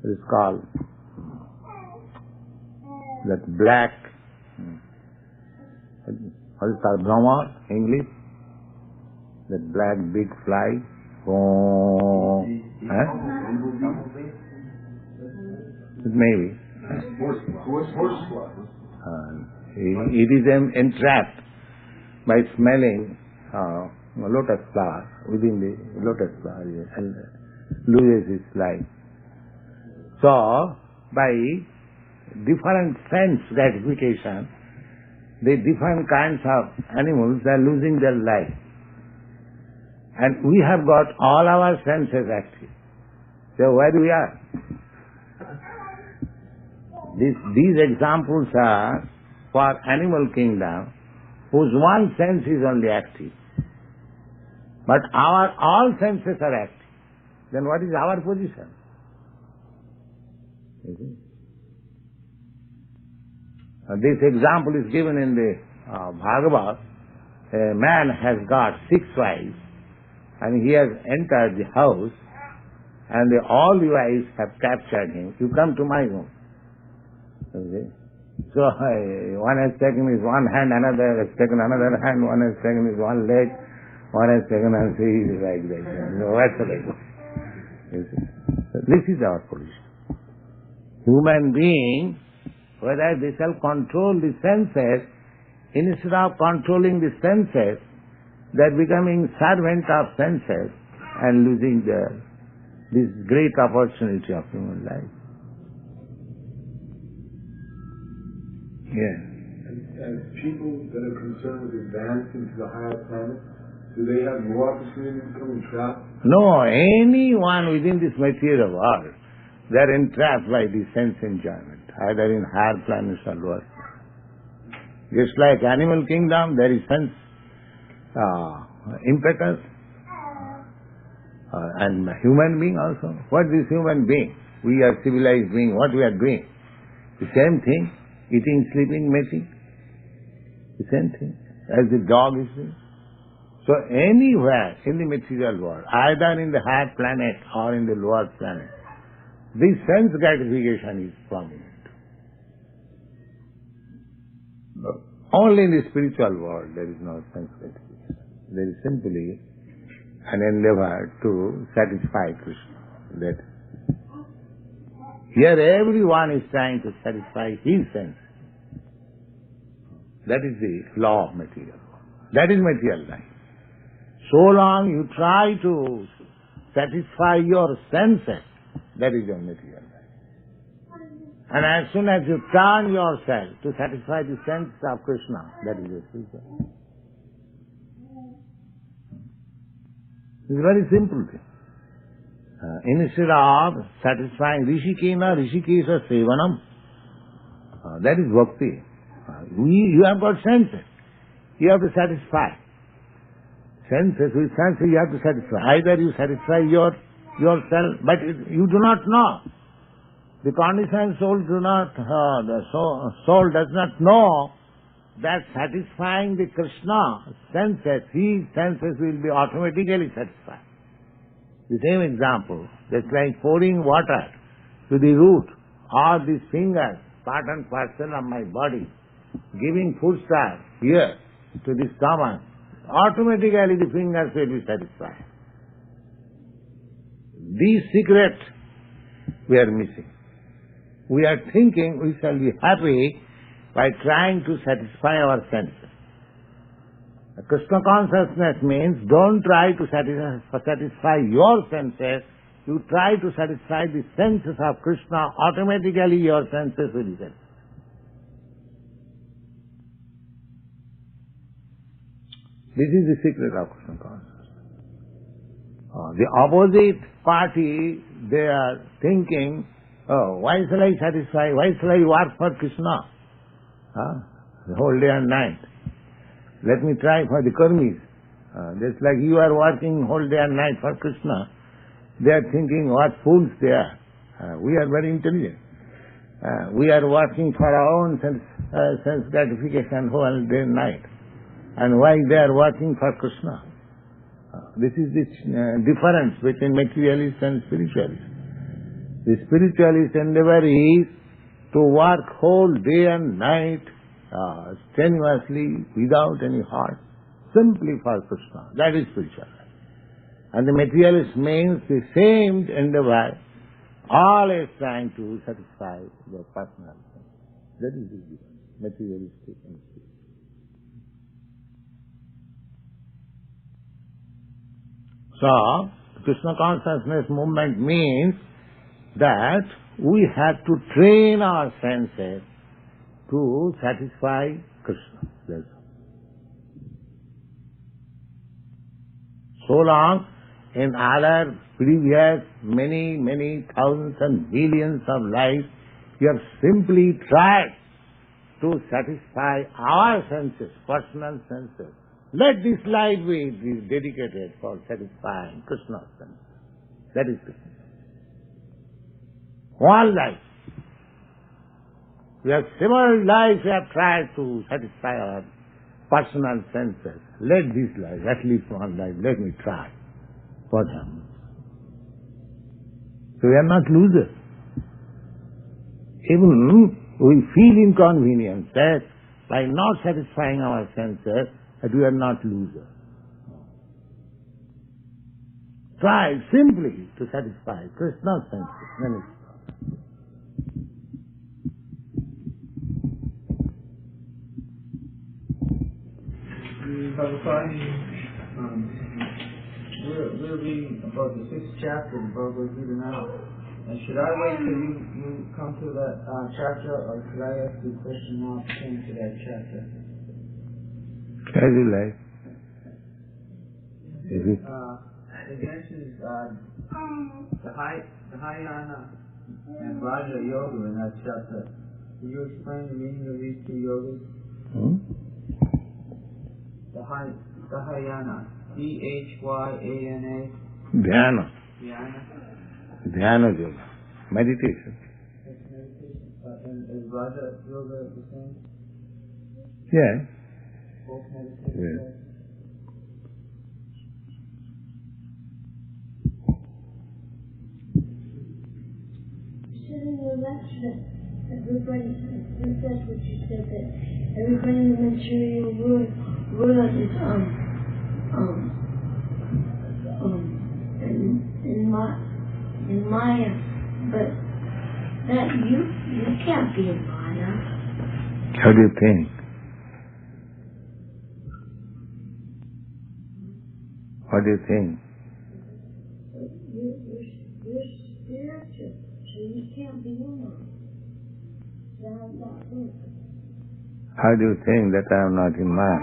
Speaker 1: It is called that black, what is called Brahma, English, that black big fly. Maybe. It is entrapped by smelling lotus flower, within the lotus flower, and loses its life. So, by different sense gratification, the different kinds of animals are losing their life. And we have got all our senses active. So where we are? These examples are for animal kingdom, whose one sense is only active. But our all senses are active. Then what is our position? This example is given in the Bhagavad. A man has got 6 wives, and he has entered the house, and all the wives have captured him. You come to my room. Okay? So one has taken his one hand, another has taken another hand, one has taken his one leg, one has taken and he is like that. So what's the like? So this is our position. Human beings, whether they shall control the senses, instead of controlling the senses, They are becoming servant of senses and losing this great opportunity of human life. Yes.
Speaker 2: And people that are concerned with advancing to the higher planets, do they have more opportunity to become entrapped?
Speaker 1: No, anyone within this material world, they are entrapped by the sense enjoyment, either in higher planets or lower planets. Just like animal kingdom, there is sense impetus, and human being also. What is human being? We are civilized being. What we are doing? The same thing. Eating, sleeping, mating. The same thing as the dog is doing. So anywhere in the material world, either in the higher planet or in the lower planet, this sense gratification is prominent. But only in the spiritual world there is no sense gratification. There is simply an endeavor to satisfy Krishna. That here everyone is trying to satisfy his sense. That is the law of material world. That is material life. So long you try to satisfy your senses, that is your material life. And as soon as you turn yourself to satisfy the sense of Krishna, that is your spiritual life. It's a very simple thing. Instead of satisfying Rishikesha Sevanam, that is bhakti. You have got senses. You have to satisfy. Senses, with senses you have to satisfy. Either you satisfy yourself, but you do not know. The conditioned soul the soul does not know that satisfying the Krishna senses, his senses will be automatically satisfied. The same example, just like pouring water to the root or the fingers, part and parcel of my body, giving foodstuff here to the stomach, automatically the fingers will be satisfied. This secret we are missing. We are thinking we shall be happy by trying to satisfy our senses. Krishna consciousness means don't try to satisfy your senses, you try to satisfy the senses of Krishna, automatically your senses will be satisfied. This is the secret of Krishna consciousness. The opposite party, they are thinking, why shall I satisfy, why shall I work for Krishna? The whole day and night. Let me try for the karmis. Just like you are working whole day and night for Krishna, they are thinking what fools they are. We are very intelligent. We are working for our own sense gratification whole day and night. And why they are working for Krishna? This is the difference between materialist and spiritualist. The spiritualist endeavor is to work whole day and night strenuously, without any heart, simply for Krishna. That is spiritual life. And the materialist means the same endeavor, always trying to satisfy their personal sense. That is the difference, materialistic and spiritual. So, Krishna consciousness movement means that we have to train our senses to satisfy Krishna. That's all. So long, in other previous many thousands and millions of lives, we have simply tried to satisfy our senses, personal senses. Let this life be dedicated for satisfying Krishna's senses. That is Krishna. One life. We have several lives we have tried to satisfy our personal senses. Let this life, at least one life, let me try. What happens? So we are not losers. Even we feel inconvenience that by not satisfying our senses, that we are not losers. Try simply to satisfy Krishna's senses. Then it's
Speaker 2: Prabhupada,
Speaker 3: We're reading about the 6th chapter of Bhagavad Gita now. And should I wait till you come to that chapter, or should I ask you a question now pertaining to that chapter?
Speaker 1: As you like.
Speaker 3: It mentions the Dhyana and Raja Yoga in that chapter. Could you explain the meaning of these two yogas? Dhyana. Dhyana.
Speaker 1: Dhyana.
Speaker 3: Dhyana.
Speaker 1: Dhyana yoga. Meditation.
Speaker 3: That's meditation. And is Raja Yoga the same?
Speaker 1: Yeah.
Speaker 3: Both meditation.
Speaker 1: Yeah.
Speaker 4: In your lecture, everybody, that's what you said, that everybody in the material world is in Maya, but that you can't be in Maya.
Speaker 1: How do you think? What do you think?
Speaker 4: You're spiritual. You can't be in it.
Speaker 1: How do you think that I am not in Maya?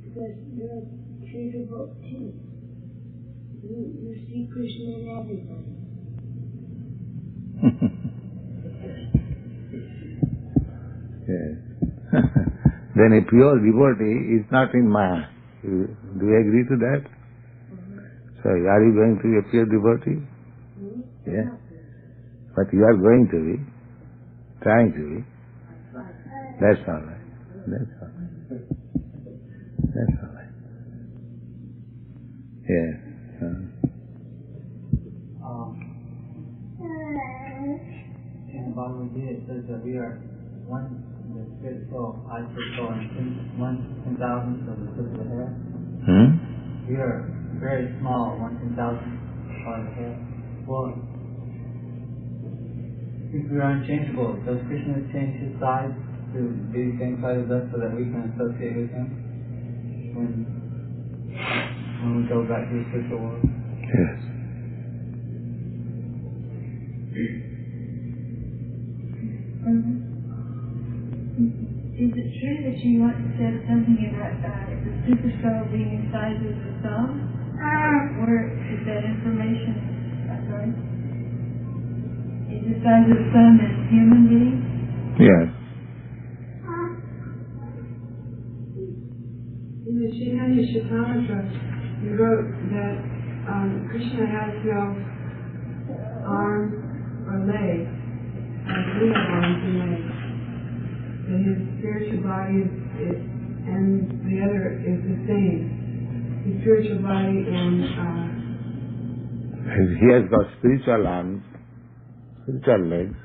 Speaker 4: Because you're a true devotee. You see Krishna in everybody.
Speaker 1: Yes. Then a pure devotee is not in Maya. Do you agree to that? So, are you going to be a pure devotee? Yeah. But you are going to be, trying to be. That's all right. That's all right. That's all right. Yeah.
Speaker 3: In Bhagavad Gita it says that we are one the spiritual, ISKCON, and 1/10,000 of the physical hair. We are very small, 1/10,000 part of the hair. Well, if we are unchangeable, does Krishna change his size to be the same size as us so that we can associate with him when we go back to the spiritual world?
Speaker 1: Yes.
Speaker 5: Is it true that you once said something about the superstar being the size of the thumb? Where is that information? Right? Is the size of the thumb as human being?
Speaker 1: Yes.
Speaker 6: In the ЩrīCaitanyacaritāmṛta, you wrote that Krishna has no arms or legs, as we have arms and legs. That his spiritual body and the other is the same. His spiritual body and
Speaker 1: he has got spiritual arms, spiritual legs.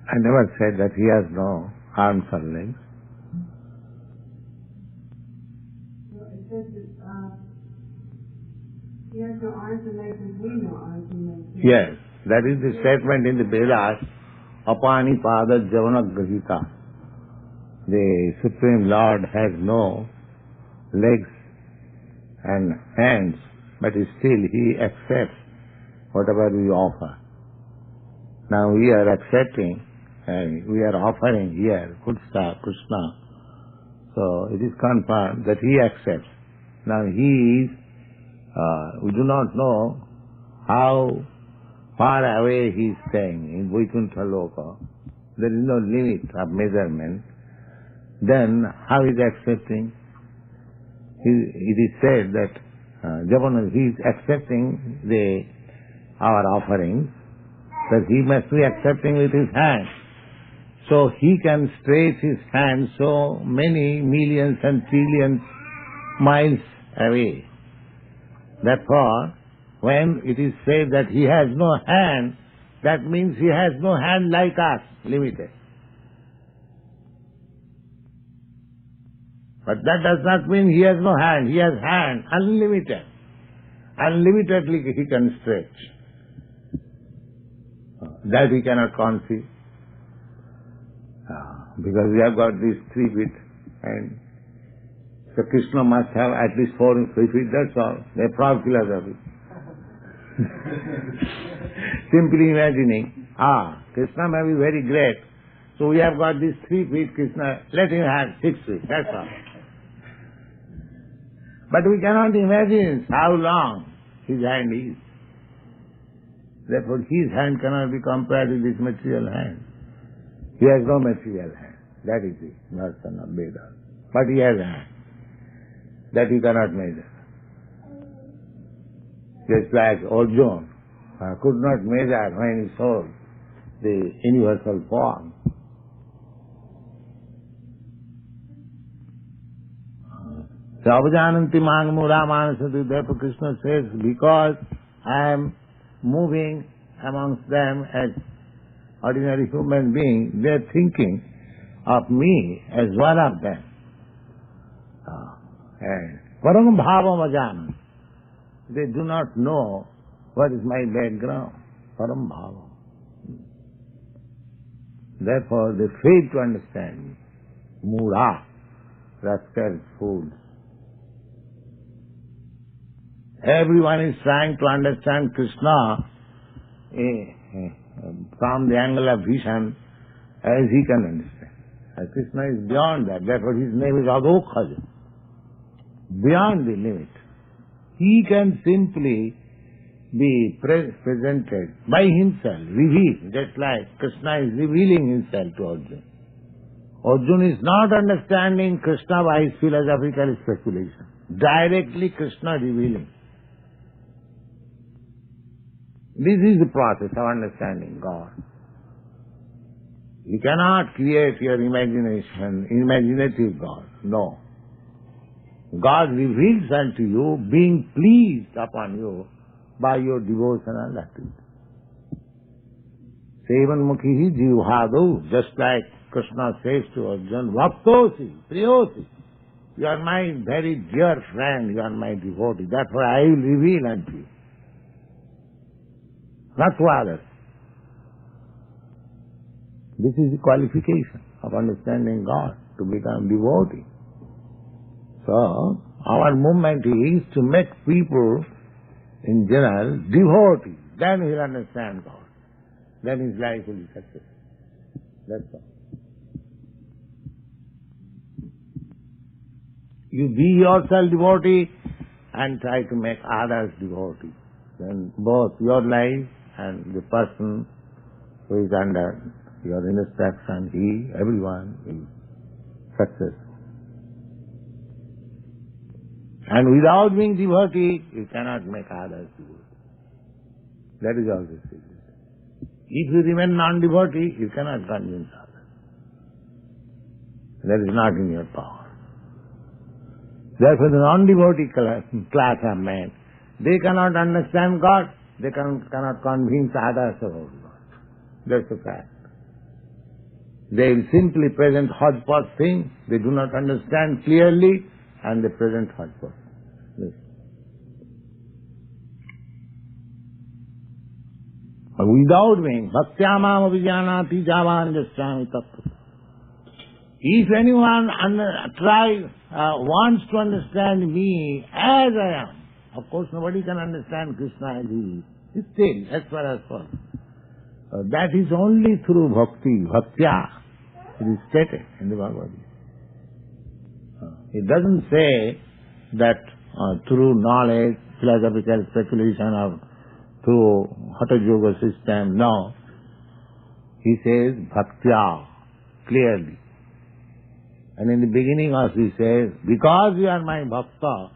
Speaker 1: I never said that he has no arms or legs.
Speaker 6: it says that he has no arms and legs as we know arms and legs.
Speaker 1: Yes, that is the statement in the Vedas. Apani pada javanagrahita. The Supreme Lord has no legs and hands, but still He accepts whatever we offer. Now we are accepting and we are offering here Krishna. So it is confirmed that He accepts. Now He is, we do not know how far away He is staying in Vaikuntha Loka. There is no limit of measurement. Then how is accepting? It is said that He is accepting our offerings, that He must be accepting with His hand. So He can stretch His hand so many millions and trillions miles away. Therefore, when it is said that He has no hand, that means He has no hand like us, limited. But that does not mean He has no hand. He has hand, unlimited. Unlimitedly He can stretch. That we cannot conceive. Because we have got these 3 feet And so Krishna must have at least 4 feet, that's all. They're proud philosophy. Simply imagining, Krishna may be very great, so we have got these 3 feet, Krishna, let him have 6 feet, that's all. But we cannot imagine how long his hand is. Therefore his hand cannot be compared with this material hand. He has no material hand. That is it, not Veda. But he has a hand that he cannot measure. Just like Arjuna could not measure when he saw the universal form. Savajananti Mangamura Manasati, therefore Krishna says, because I am moving amongst them as ordinary human beings, they are thinking of me as one of them. Param bhavam ajanam. They do not know what is my background. Param bhavam. Therefore they fail to understand me. Mura, rascals, fools. Everyone is trying to understand Krishna from the angle of vision as he can understand. Krishna is beyond that, therefore his name is Adokhaja. Beyond the limit. He can simply be presented by himself, revealed, just like Krishna is revealing himself to Arjuna. Arjuna is not understanding Krishna by his philosophical speculation. Directly Krishna revealing. This is the process of understanding God. You cannot create your imagination, imaginative God. No. God reveals unto you, being pleased upon you by your devotional activity. Sevan mukhihi jivhadu, just like Krishna says to Arjuna, Bhaktosi, Priyosi, you are my very dear friend, you are my devotee, therefore I will reveal unto you. Not to others. This is the qualification of understanding God, to become devotee. So, our movement is to make people in general devotees. Then he will understand God. Then his life will be successful. That's all. You be yourself devotee and try to make others devotees. Then both your life and the person who is under your instruction, everyone is successful. And without being devotee, you cannot make others devotee. That is also the secret. If you remain non-devotee, you cannot convince others. That is not in your power. Therefore the non-devotee class of men, they cannot understand God, they cannot convince others about God. That's the fact. They will simply present hodgepodge things, they do not understand clearly, and they present hodgepodge. Yes. Without being bhaktyamam abhijanati javan jasyami tattva. If anyone wants to understand me as I am, of course nobody can understand Krishna as he is. Still, as far as possible. That is only through bhakti, bhaktya. It is stated in the Bhagavad. It doesn't say that through knowledge, philosophical speculation, or through Hatha Yoga system. No. He says bhaktya, clearly. And in the beginning also he says, because you are my bhakta,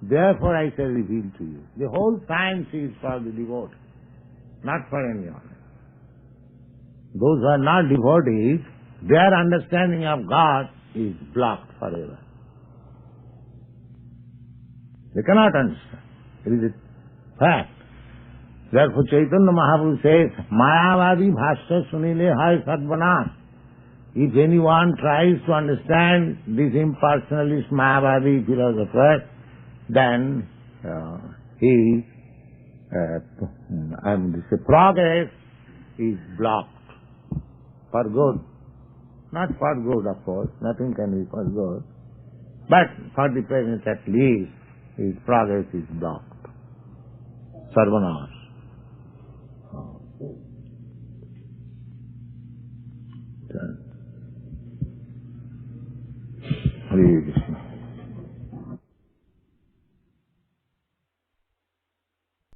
Speaker 1: therefore I shall reveal to you. The whole science is for the devotee, not for anyone. Those who are not devotees, their understanding of God is blocked forever. They cannot understand. It is a fact. Therefore Chaitanya Mahaprabhu says, Mayavadi bhashya sunile hai sadvanas. If anyone tries to understand this impersonalist Mayavadi philosopher, then his progress is blocked for good. Not for good, of course, nothing can be for good, but for the present at least, his progress is blocked. Sarvanash. Hare Krishna.